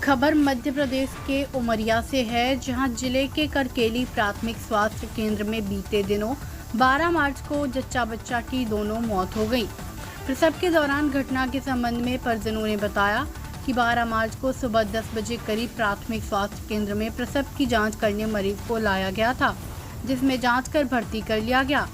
खबर मध्य प्रदेश के उमरिया से है, जहां जिले के करकेली प्राथमिक स्वास्थ्य केंद्र में बीते दिनों 12 मार्च को जच्चा बच्चा की दोनों मौत हो गई। प्रसव के दौरान घटना के संबंध में परिजनों ने बताया कि 12 मार्च को सुबह 10 बजे करीब प्राथमिक स्वास्थ्य केंद्र में प्रसव की जांच करने मरीज को लाया गया था, जिसमें जांच कर भर्ती कर लिया गया।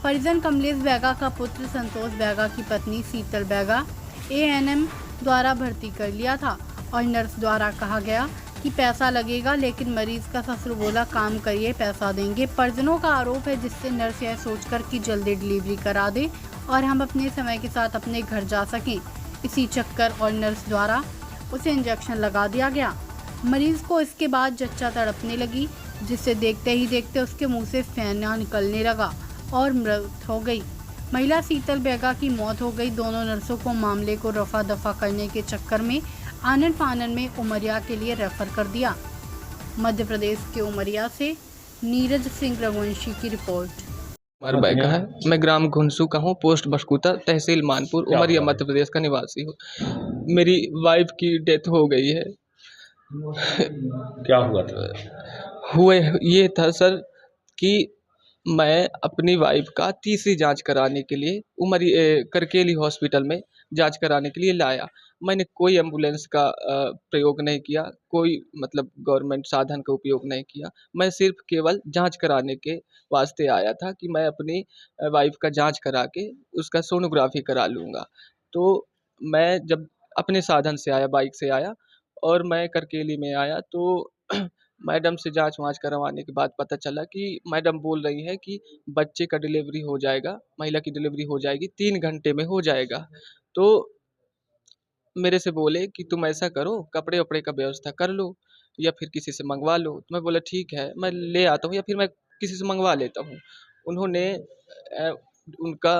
परिजन कमलेश बैगा का पुत्र संतोष बैगा की पत्नी शीतल बैगा ANM द्वारा भर्ती कर लिया था और नर्स द्वारा कहा गया कि पैसा लगेगा, लेकिन मरीज का ससुर बोला काम करिए पैसा देंगे। परिजनों का आरोप है, जिससे नर्स यह सोचकर कि जल्दी डिलीवरी करा दे और हम अपने समय के साथ अपने घर जा सकें, इसी चक्कर और नर्स द्वारा उसे इंजेक्शन लगा दिया गया। मरीज को इसके बाद जच्चा तड़पने लगी, जिससे देखते ही देखते उसके मुंह से फेना निकलने लगा और मृत हो गई। महिला शीतल बैगा की मौत हो गई। दोनों नर्सों को मामले को रफा दफा करने के चक्कर में आनन फानन में उमरिया के लिए रेफर कर दिया। मध्य प्रदेश के उमरिया से नीरज सिंह रघुवंशी की रिपोर्ट। कुमार बैगा है, मैं ग्राम घुनसू का हूँ, पोस्ट बशकुता, तहसील मानपुर, उमरिया मध्य प्रदेश का निवासी हूँ। मेरी वाइफ की डेथ हो गई है। क्या हुआ था? हुए ये था सर कि मैं अपनी वाइफ का तीसरी जांच कराने के लिए करकेली हॉस्पिटल में जांच कराने के लिए लाया। मैंने कोई एम्बुलेंस का प्रयोग नहीं किया, कोई मतलब गवर्नमेंट साधन का उपयोग नहीं किया। मैं सिर्फ केवल जांच कराने के वास्ते आया था कि मैं अपनी वाइफ का जांच करा के उसका सोनोग्राफी करा लूँगा। तो मैं जब अपने साधन से आया, बाइक से आया और मैं करकेली में आया तो मैडम से जांच वाँच करवाने के बाद पता चला कि मैडम बोल रही है कि बच्चे का डिलीवरी हो जाएगा, महिला की डिलीवरी हो जाएगी, 3 घंटे में हो जाएगा। तो मेरे से बोले कि तुम ऐसा करो, कपड़े वपड़े का व्यवस्था कर लो या फिर किसी से मंगवा लो। तो मैं बोला ठीक है, मैं ले आता हूँ या फिर मैं किसी से मंगवा लेता हूँ। उन्होंने उनका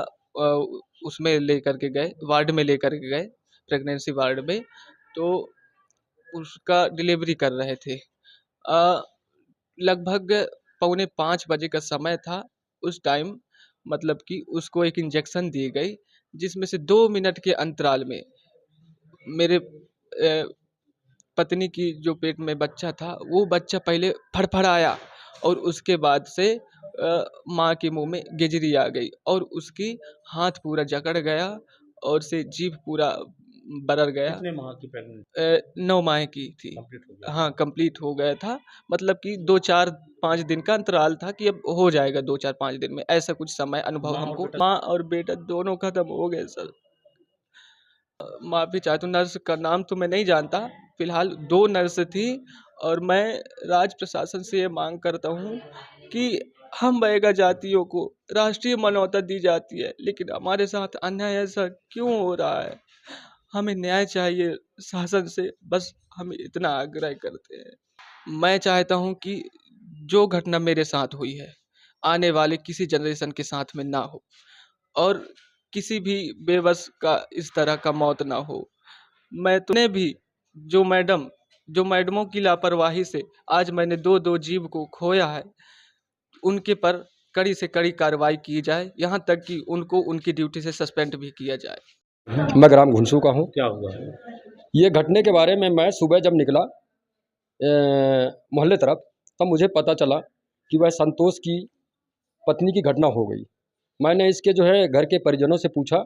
उसमें लेकर के गए, वार्ड में लेकर के गए, प्रेगनेंसी वार्ड में, तो उसका डिलीवरी कर रहे थे। लगभग 4:45 बजे का समय था। उस टाइम मतलब कि उसको एक इंजेक्शन दी गई, जिसमें से 2 मिनट के अंतराल में मेरे पत्नी की जो पेट में बच्चा था, वो बच्चा पहले फड़फड़ाया और उसके बाद से माँ के मुंह में गेजरी आ गई और उसकी हाथ पूरा जकड़ गया और से जीभ पूरा बरर गया। कितने माह की प्रेगनेंसी? 9 माह की थी। कंप्लीट हो गया? हाँ, कंप्लीट हो गया था। मतलब कि 2-4-5 दिन का अंतराल था कि अब हो जाएगा 2-4-5 दिन में, ऐसा कुछ समय अनुभव हमको। माँ और बेटा दोनों खत्म हो गए सर। माफ़ी चाहता हूँ, नर्स का नाम तो मैं नहीं जानता। फिलहाल 2 नर्स थी और मैं राज्य प्रशासन से ये मांग करता हूँ कि हम बैगा जातियों को राष्ट्रीय मान्यता दी जाती है, लेकिन हमारे साथ अन्याय ऐसा क्यों हो रहा है? हमें न्याय चाहिए शासन से, बस हम इतना आग्रह करते हैं। मैं चाहता हूँ कि जो घटना मेरे साथ हुई है, आने वाले किसी जनरेशन के साथ में ना हो और किसी भी बेबस का इस तरह का मौत ना हो। मैं तो भी जो मैडमों की लापरवाही से आज मैंने 2 जीव को खोया है, उनके पर कड़ी से कड़ी कार्रवाई की जाए, यहाँ तक कि उनको उनकी ड्यूटी से सस्पेंड भी किया जाए। मैं ग्राम घुनसू का हूँ। क्या हुआ है? ये घटने के बारे में मैं सुबह जब निकला मोहल्ले तरफ, तब मुझे पता चला कि वह संतोष की पत्नी की घटना हो गई। मैंने इसके जो है घर के परिजनों से पूछा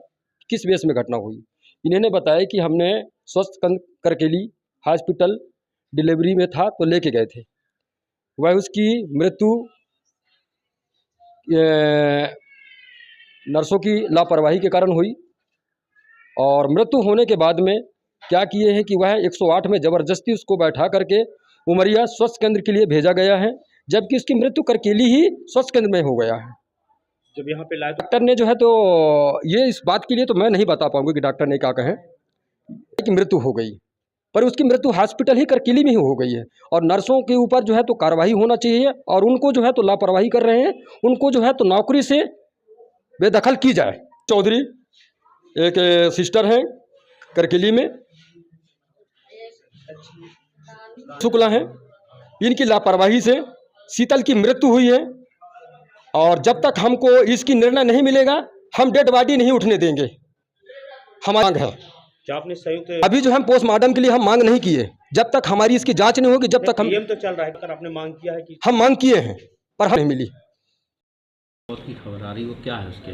किस बेस में घटना हुई। इन्होंने बताया कि हमने स्वस्थ करकेली हॉस्पिटल डिलीवरी में था तो लेके गए थे। वह उसकी मृत्यु नर्सों की लापरवाही के कारण हुई और मृत्यु होने के बाद में क्या किए हैं कि वह 108 में ज़बरदस्ती उसको बैठा करके उमरिया स्वास्थ्य केंद्र के लिए भेजा गया है, जबकि उसकी मृत्यु करकेली ही स्वास्थ्य केंद्र में हो गया है। जब यहाँ पे लाया डॉक्टर ने जो है तो ये इस बात के लिए तो मैं नहीं बता पाऊंगा कि डॉक्टर ने क्या कहें कि मृत्यु हो गई, पर उसकी मृत्यु हॉस्पिटल ही करकेली में ही हो गई है और नर्सों के ऊपर जो है तो कार्रवाई होना चाहिए और उनको जो है तो लापरवाही कर रहे हैं, उनको जो है तो नौकरी से बेदखल की जाए। चौधरी एक सिस्टर हैं करकेली में, शुक्ला हैं, इनकी लापरवाही से शीतल की मृत्यु हुई है और जब तक हमको इसकी निर्णय नहीं मिलेगा हम डेड बॉडी नहीं उठने देंगे। हमारी मांग है। क्या आपने संयुक्त अभी जो हम पोस्टमार्टम के लिए हम मांग नहीं किए, जब तक हमारी इसकी जांच नहीं होगी, जब तक हम पीएम तो चल रहा है, अगर आपने मांग किया है कि हम मांग किए हैं पर हमें नहीं मिली। मौत की खबर आ रही वो क्या है उसके?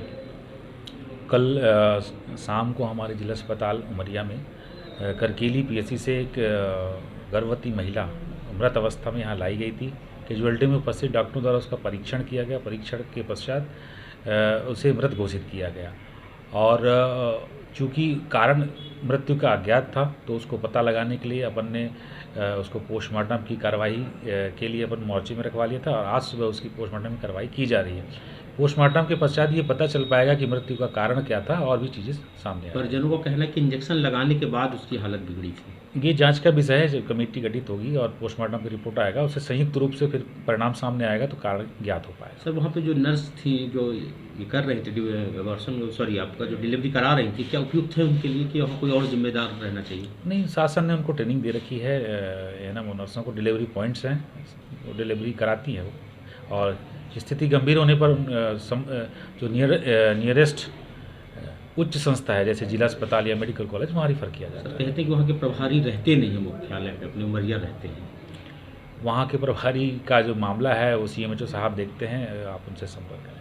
कल शाम को हमारे जिला अस्पताल उमरिया में करकेली पीएचसी से एक गर्भवती महिला मृत अवस्था में यहाँ लाई गई थी। कैजुअल्टी में उपस्थित डॉक्टरों द्वारा उसका परीक्षण किया गया। परीक्षण के पश्चात उसे मृत घोषित किया गया और चूँकि कारण मृत्यु का अज्ञात था तो उसको पता लगाने के लिए अपन ने उसको पोस्टमार्टम की कार्रवाई के लिए अपन मोर्चे में रखवा लिया था और आज सुबह उसकी पोस्टमार्टम की कार्रवाई की जा रही है। पोस्टमार्टम के पश्चात ये पता चल पाएगा कि मृत्यु का कारण क्या था और भी चीज़ें सामने आ परिजनों का कहना है कि इंजेक्शन लगाने के बाद उसकी हालत बिगड़ी थी। ये जांच का विषय है। जब कमेटी गठित होगी और पोस्टमार्टम की रिपोर्ट आएगा उससे संयुक्त रूप से फिर परिणाम सामने आएगा तो कारण ज्ञात हो पाएगा। सर वहाँ पे जो नर्स थी जो ये कर रही थी अबॉर्शन सॉरी आपका जो डिलीवरी करा रही थी, क्या उपयुक्त है उनके लिए कि वहाँ कोई और जिम्मेदार रहना चाहिए? नहीं, शासन ने उनको ट्रेनिंग दे रखी है। वो नर्सों को डिलीवरी पॉइंट्स हैं, वो डिलीवरी कराती है वो, और स्थिति गंभीर होने पर जो नियरेस्ट उच्च संस्था है जैसे जिला अस्पताल या मेडिकल कॉलेज वहाँ रिफ़र किया जाता है। कहते हैं कि वहाँ के प्रभारी रहते नहीं हैं, मुख्यालय पे अपने उमरिया रहते हैं। वहाँ के प्रभारी का जो मामला है वो CMHO साहब देखते हैं, आप उनसे संपर्क करें।